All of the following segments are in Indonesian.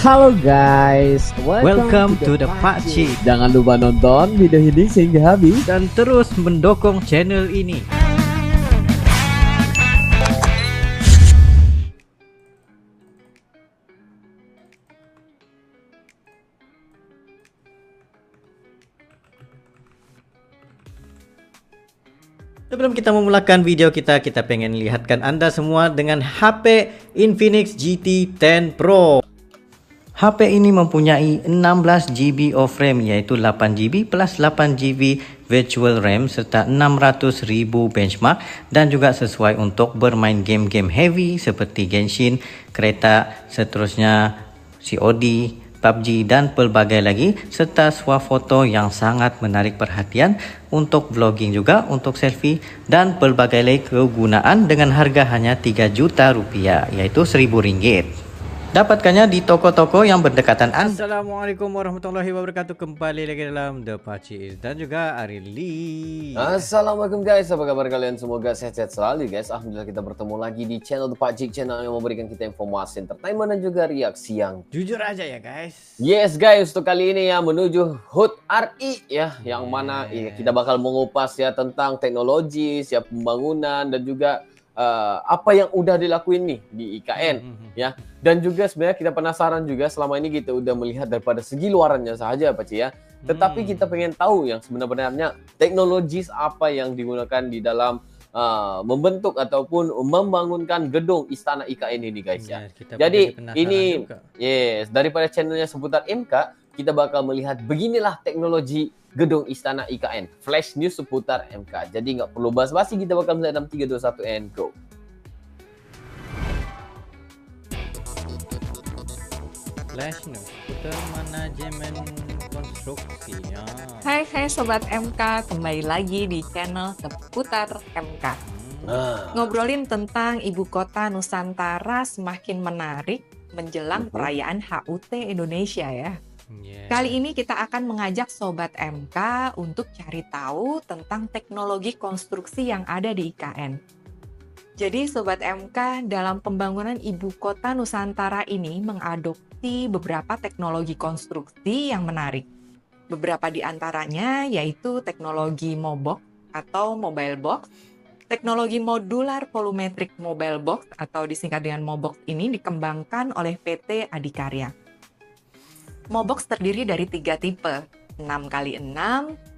Halo guys, Welcome to the Pakcik. Jangan lupa nonton video ini sehingga habis Dan terus mendukung channel ini. Sebelum kita memulakan video kita pengen lihatkan Anda semua dengan HP Infinix GT 10 Pro. HP ini mempunyai 16GB of RAM, yaitu 8GB plus 8GB virtual RAM serta 600.000 benchmark, dan juga sesuai untuk bermain game-game heavy seperti Genshin, Kereta, seterusnya COD, PUBG dan pelbagai lagi, serta swafoto yang sangat menarik perhatian untuk vlogging juga, untuk selfie dan pelbagai lagi kegunaan dengan harga hanya 3 juta rupiah, yaitu RM1.000. Dapatkannya di toko-toko yang berdekatan Anda. Assalamualaikum warahmatullahi wabarakatuh. Kembali lagi dalam The Pakcik dan juga Arili. Assalamualaikum guys, apa kabar kalian? Semoga sehat-sehat selalu guys. Alhamdulillah kita bertemu lagi di channel The Pakcik, channel yang memberikan kita informasi, entertainment dan juga reaksi yang jujur aja ya guys. Yes guys, untuk kali ini ya menuju HUT RI ya, yang mana ya, kita bakal mengupas ya tentang teknologi, siap pembangunan dan juga apa yang udah dilakuin nih di IKN ya. Dan juga sebenarnya kita penasaran juga, selama ini kita udah melihat daripada segi luarannya saja Pak Ci ya. Tetapi kita pengen tahu yang sebenarnya teknologi apa yang digunakan di dalam membentuk ataupun membangunkan gedung Istana IKN ini guys ya. Jadi ini juga. Yes, daripada channelnya seputar MK, kita bakal melihat beginilah teknologi gedung Istana IKN. Flash news seputar MK. Jadi nggak perlu basa-basi, kita bakal melihat dalam 3, 2, 1 and go. Flash news seputar manajemen konstruksi ya. Hai Sobat MK, kembali lagi di channel seputar MK. Ngobrolin tentang ibu kota Nusantara semakin menarik menjelang perayaan HUT Indonesia ya. Kali ini kita akan mengajak Sobat MK untuk cari tahu tentang teknologi konstruksi yang ada di IKN. Jadi Sobat MK, dalam pembangunan ibu kota Nusantara ini mengadopsi beberapa teknologi konstruksi yang menarik. Beberapa di antaranya yaitu teknologi MOBOX atau mobile box, teknologi modular volumetric mobile box atau disingkat dengan MOBOX ini dikembangkan oleh PT Adikarya. MOBOX terdiri dari 3 tipe, 6x6,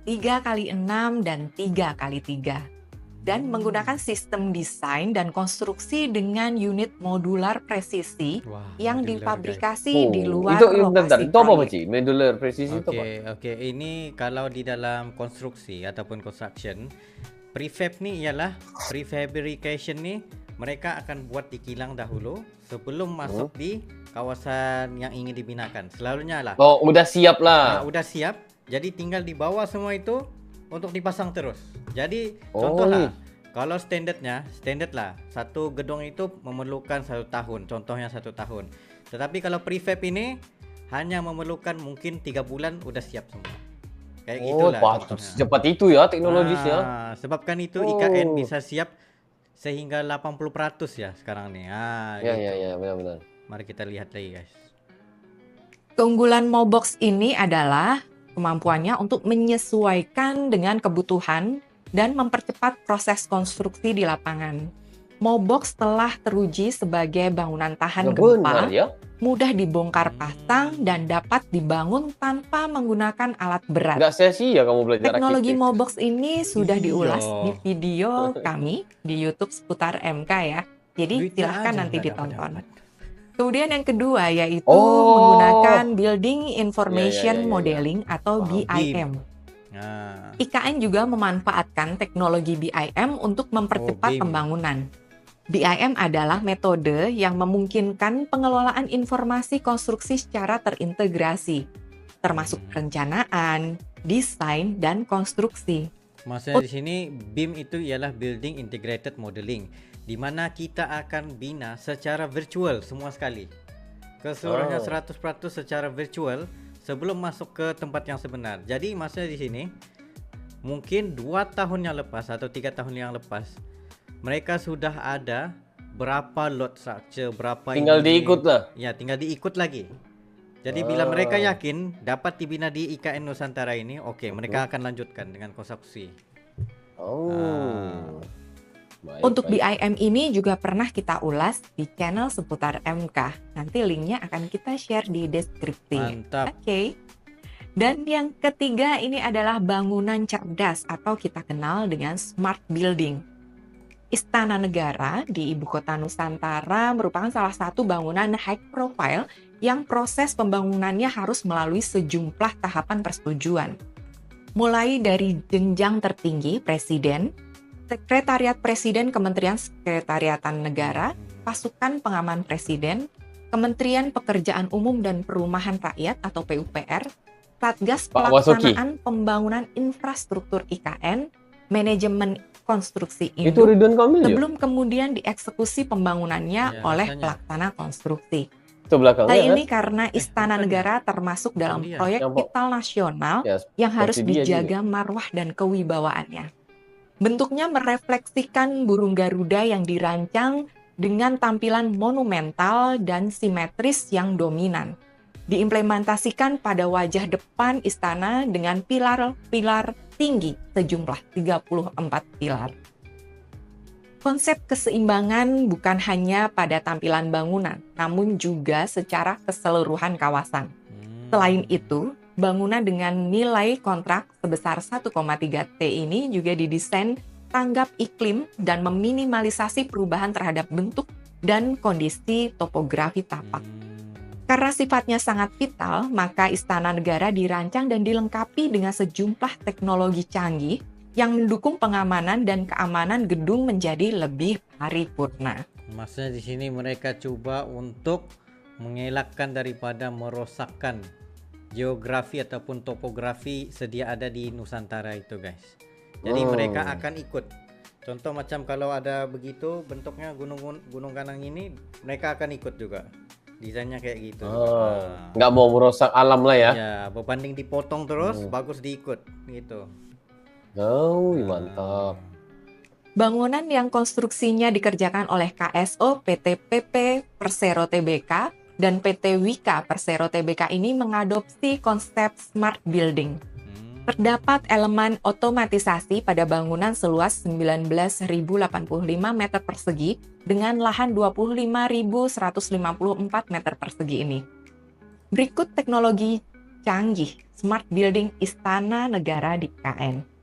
3x6, dan 3x3. Dan menggunakan sistem desain dan konstruksi dengan unit modular presisi yang difabrikasi di luar lokasi. Itu apa Pak Ci? Modular presisi itu apa? Oke, ini kalau di dalam konstruksi ataupun construction, prefab nih ialah prefabrication nih, mereka akan buat di kilang dahulu sebelum masuk di kawasan yang ingin dibinakan. Selalunya lah. Oh, udah siap lah. Udah siap. Jadi tinggal dibawa semua itu untuk dipasang terus. Jadi contoh lah, kalau standard lah, satu gedung itu memerlukan 1 tahun. Contohnya 1 tahun. Tetapi kalau prefab ini hanya memerlukan mungkin 3 bulan udah siap semua. Kayak gitulah. Cepat itu ya teknologisnya. Sebabkan itu IKN bisa siap sehingga 80% ya sekarang nih. Ya, benar-benar. Mari kita lihat lagi guys. Keunggulan MOBOX ini adalah kemampuannya untuk menyesuaikan dengan kebutuhan dan mempercepat proses konstruksi di lapangan. MOBOX telah teruji sebagai bangunan tahan gempa, mudah dibongkar pasang, dan dapat dibangun tanpa menggunakan alat berat. Nggak sia-sia kamu belajar teknologi MOBOX ini sudah diulas di video kami di YouTube seputar MK ya. Jadi silahkan nanti ditonton. Kemudian yang kedua yaitu menggunakan Building Information Modeling atau BIM. IKN juga memanfaatkan teknologi BIM untuk mempercepat pembangunan. BIM adalah metode yang memungkinkan pengelolaan informasi konstruksi secara terintegrasi, termasuk perencanaan, desain, dan konstruksi. Maksudnya di sini BIM itu ialah Building Integrated Modeling, di mana kita akan bina secara virtual semua sekali. Keseluruhannya 100% secara virtual sebelum masuk ke tempat yang sebenar. Jadi maksudnya di sini mungkin 2 tahun yang lepas atau 3 tahun yang lepas mereka sudah ada berapa load structure, berapa tinggal diikut lah. Ya, tinggal diikut lagi. Jadi bila mereka yakin dapat dibina di IKN Nusantara ini, oke, mereka akan lanjutkan dengan konstruksi. Baik, Untuk baik. BIM ini juga pernah kita ulas di channel seputar MK. Nanti linknya akan kita share di deskripsi. Mantap. Oke. Dan yang ketiga ini adalah bangunan cerdas atau kita kenal dengan smart building. Istana Negara di Ibu Kota Nusantara merupakan salah satu bangunan high profile yang proses pembangunannya harus melalui sejumlah tahapan persetujuan. Mulai dari jenjang tertinggi Presiden, Sekretariat Presiden Kementerian Sekretariatan Negara, Pasukan Pengaman Presiden, Kementerian Pekerjaan Umum dan Perumahan Rakyat atau PUPR, Satgas Pak Wasuki. Pelaksanaan Pembangunan Infrastruktur IKN, Manajemen Konstruksi Itu Induk, Ridwan Kamil ya? sebelum kemudian dieksekusi pembangunannya Ya, oleh rasanya. pelaksana konstruksi. Itu belakangnya Hal kan? ini karena Istana bukan. Negara termasuk dalam Dia. proyek Yang vital nasional Ya, yang harus seperti dia dijaga marwah dan kewibawaannya. Bentuknya merefleksikan burung Garuda yang dirancang dengan tampilan monumental dan simetris yang dominan. Diimplementasikan pada wajah depan istana dengan pilar-pilar tinggi sejumlah 34 pilar. Konsep keseimbangan bukan hanya pada tampilan bangunan, namun juga secara keseluruhan kawasan. Selain itu, bangunan dengan nilai kontrak sebesar 1,3 T ini juga didesain tanggap iklim dan meminimalisasi perubahan terhadap bentuk dan kondisi topografi tapak. Karena sifatnya sangat vital, maka Istana Negara dirancang dan dilengkapi dengan sejumlah teknologi canggih yang mendukung pengamanan dan keamanan gedung menjadi lebih paripurna. Maksudnya di sini mereka coba untuk mengelakkan daripada merosakkan geografi ataupun topografi sedia ada di Nusantara itu, guys. Jadi mereka akan ikut. Contoh macam kalau ada begitu bentuknya gunung Ganang ini, mereka akan ikut juga. Desainnya kayak gitu. Nggak mau merusak alam lah ya. Ya, berbanding dipotong terus, bagus diikut gitu. Mantap. Bangunan yang konstruksinya dikerjakan oleh KSO PT PP Persero Tbk dan PT Wika Persero Tbk ini mengadopsi konsep smart building. Terdapat elemen otomatisasi pada bangunan seluas 19.085 meter persegi dengan lahan 25.154 meter persegi ini. Berikut teknologi canggih smart building Istana Negara di IKN.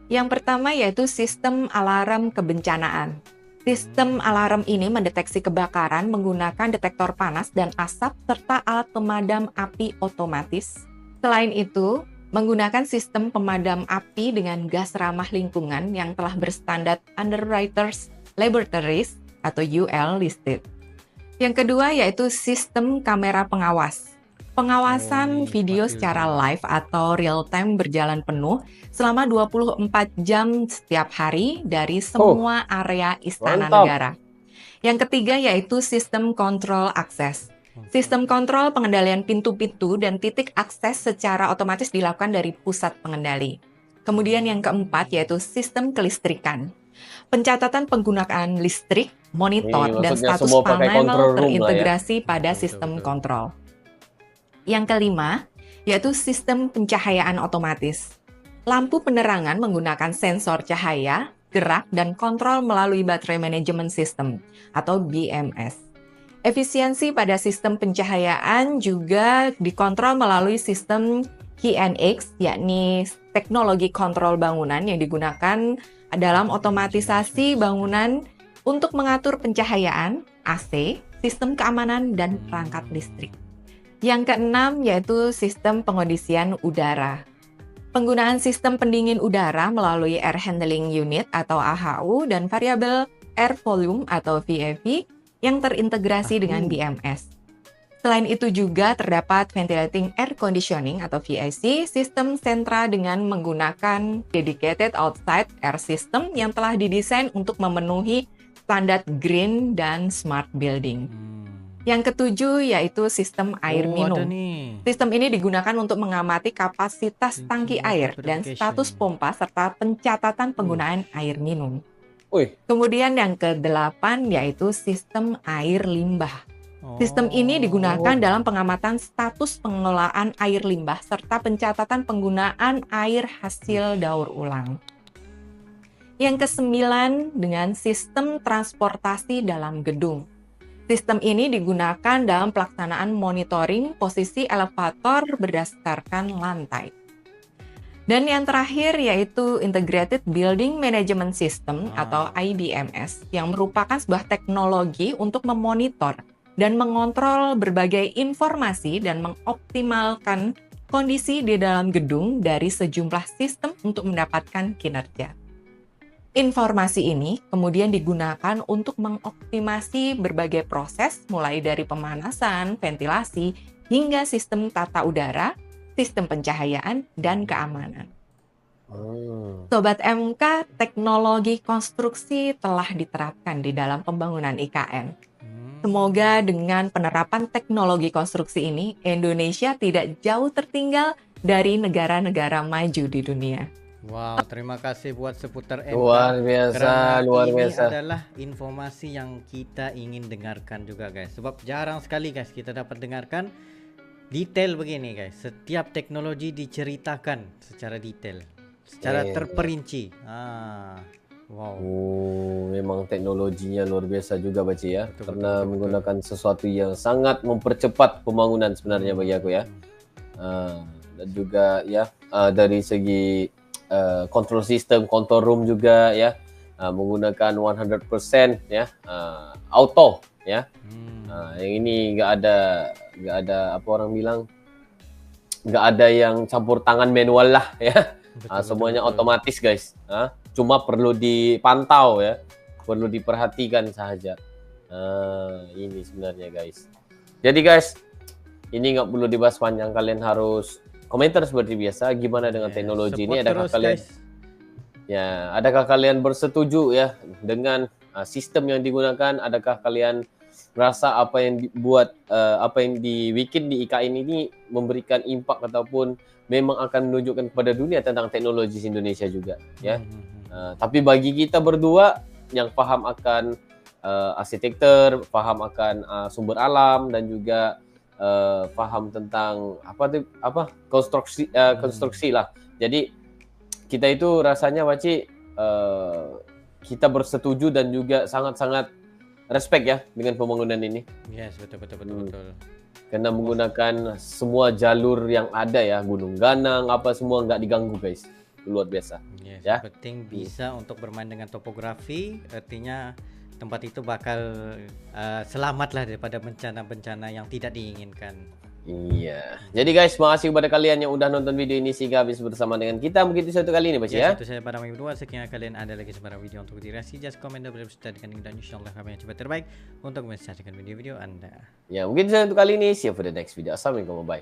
Yang pertama yaitu sistem alarm kebencanaan. Sistem alarm ini mendeteksi kebakaran menggunakan detektor panas dan asap serta alat pemadam api otomatis. Selain itu, menggunakan sistem pemadam api dengan gas ramah lingkungan yang telah berstandar Underwriters Laboratories atau UL listed. Yang kedua yaitu sistem kamera pengawas. Pengawasan video secara live atau real time berjalan penuh selama 24 jam setiap hari dari semua area Istana mantap. Negara. Yang ketiga yaitu sistem kontrol akses. Sistem kontrol pengendalian pintu-pintu dan titik akses secara otomatis dilakukan dari pusat pengendali. Kemudian yang keempat yaitu sistem kelistrikan. Pencatatan penggunaan listrik, monitor, dan maksudnya status semua pakai control panel room lah ya. terintegrasi pada Betul, sistem betul. kontrol. Yang kelima, yaitu sistem pencahayaan otomatis. Lampu penerangan menggunakan sensor cahaya, gerak, dan kontrol melalui baterai management system atau BMS. Efisiensi pada sistem pencahayaan juga dikontrol melalui sistem KNX, yakni teknologi kontrol bangunan yang digunakan dalam otomatisasi bangunan untuk mengatur pencahayaan, AC, sistem keamanan, dan perangkat listrik. Yang keenam yaitu sistem pengondisian udara. Penggunaan sistem pendingin udara melalui Air Handling Unit atau AHU dan variabel Air Volume atau VAV yang terintegrasi dengan BMS. Selain itu juga terdapat Ventilating Air Conditioning atau VAC, sistem sentra dengan menggunakan Dedicated Outside Air System yang telah didesain untuk memenuhi standar green dan smart building. Yang ketujuh yaitu sistem air minum. Ada nih. Sistem ini digunakan untuk mengamati kapasitas tangki air dan status pompa serta pencatatan penggunaan air minum. Wih, Kemudian yang kedelapan yaitu sistem air limbah. Sistem ini digunakan dalam pengamatan status pengelolaan air limbah serta pencatatan penggunaan air hasil daur ulang. Yang kesembilan dengan sistem transportasi dalam gedung. Sistem ini digunakan dalam pelaksanaan monitoring posisi elevator berdasarkan lantai. Dan yang terakhir yaitu Integrated Building Management System atau IBMS yang merupakan sebuah teknologi untuk memonitor dan mengontrol berbagai informasi dan mengoptimalkan kondisi di dalam gedung dari sejumlah sistem untuk mendapatkan kinerja. Informasi ini kemudian digunakan untuk mengoptimasi berbagai proses mulai dari pemanasan, ventilasi, hingga sistem tata udara, sistem pencahayaan, dan keamanan. Sobat MK, teknologi konstruksi telah diterapkan di dalam pembangunan IKN. Semoga dengan penerapan teknologi konstruksi ini, Indonesia tidak jauh tertinggal dari negara-negara maju di dunia. Wow, terima kasih buat seputar MK. Luar biasa, luar biasa. Ini adalah informasi yang kita ingin dengarkan juga guys. Sebab jarang sekali guys kita dapat dengarkan detail begini guys. Setiap teknologi diceritakan secara detail, secara terperinci. Wow. Memang teknologinya luar biasa juga Baci ya. Betul, Karena betul. menggunakan sesuatu yang sangat mempercepat pembangunan sebenarnya bagi aku ya. Dan juga ya dari segi control system, control room juga ya, menggunakan 100% ya, auto ya. Yang ini nggak ada apa orang bilang, nggak ada yang campur tangan manual lah ya. Semuanya otomatis guys. Cuma perlu dipantau ya, perlu diperhatikan saja. Ini sebenarnya guys. Jadi guys, ini nggak perlu dibahas panjang, kalian harus komentar seperti biasa. Gimana dengan teknologi ini? Adakah kalian adakah kalian bersetuju ya dengan sistem yang digunakan? Adakah kalian merasa apa yang dibuat, apa yang dibikin di IKN ini memberikan impak ataupun memang akan menunjukkan kepada dunia tentang teknologi Indonesia juga ya? Tapi bagi kita berdua yang paham akan arsitektur, paham akan sumber alam, dan juga paham tentang konstruksi lah. Jadi kita itu rasanya Waci kita bersetuju dan juga sangat-sangat respect ya dengan pembangunan ini. Yes, betul. Karena menggunakan semua jalur yang ada ya, gunung ganang apa semua nggak diganggu guys. Luar biasa. Yes, ya. penting bisa untuk bermain dengan topografi, artinya tempat itu bakal selamat lah daripada bencana-bencana yang tidak diinginkan. Iya. Jadi guys, makasih kepada kalian yang udah nonton video ini sehingga habis bersama dengan kita. Mungkin itu satu kali ini Baci ya. Itu saya pada berdua. Sekiranya kalian ada lagi sebarang video untuk direaksi, just komen dan bersedia dan insyaallah kami yang coba terbaik untuk mensajikan video-video Anda. Ya, mungkin itu satu kali ini. See you for the next video. Assalamualaikum, bye.